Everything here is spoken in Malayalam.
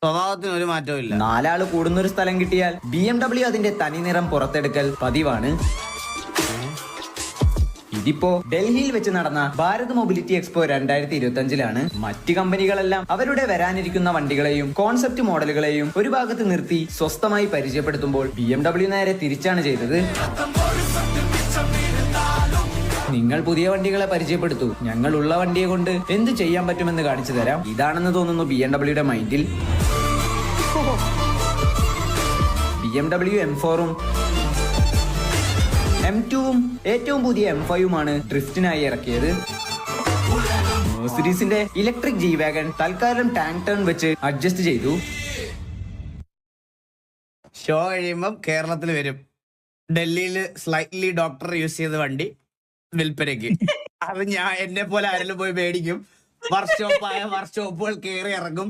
സ്വഭാവത്തിന് ഒരു മാറ്റവും ഇല്ല. 4 ആള് കൂടുന്നൊരു സ്ഥലം കിട്ടിയാൽ BMW അതിന്റെ തനിനിറം പുറത്തെടുക്കൽ പതിവാണ്. ഇതിപ്പോ ഡൽഹിയിൽ വെച്ച് നടന്ന ഭാരത് മൊബിലിറ്റി എക്സ്പോ 2025-ലാണ്. മറ്റ് കമ്പനികളെല്ലാം അവരുടെ വരാനിരിക്കുന്ന വണ്ടികളെയും കോൺസെപ്റ്റ് മോഡലുകളെയും ഒരു ഭാഗത്ത് നിർത്തി സ്വസ്ഥമായി പരിചയപ്പെടുത്തുമ്പോൾ BMW നേരെ തിരിച്ചാണ് ചെയ്തത്. നിങ്ങൾ പുതിയ വണ്ടികളെ പരിചയപ്പെടുത്തൂ, ഞങ്ങൾ ഉള്ള വണ്ടിയെ കൊണ്ട് എന്ത് ചെയ്യാൻ പറ്റുമെന്ന് കാണിച്ചു തരാം. ഇതാണെന്ന് തോന്നുന്നു BMW മൈൻഡിൽ. BMW M4ഉം M2ഉം ഏറ്റവും പുതിയ M5ഉമാണ് ഡ്രിഫ്റ്റിനായി ഇറക്കിയത്. മെർസിഡീസിന്റെ ഇലക്ട്രിക് ജി വാഗൺ തൽക്കാലം ടാങ്ക് ടേൺ വെച്ച് അഡ്ജസ്റ്റ് ചെയ്തു. ഷോ കഴിയുമ്പം കേരളത്തിൽ വരും. ഡൽഹിയിൽ സ്ലൈറ്റ്ലി ഡോക്ടർ യൂസ് ചെയ്ത വണ്ടി വിൽപ്പനയ്ക്ക്. അത് ഞാൻ എന്നെ പോലെ ആരെങ്കിലും പോയി മേടിക്കും. വർക്ക്ഷോപ്പായ വർക്ക്ഷോപ്പുകൾ കയറി ഇറങ്ങും.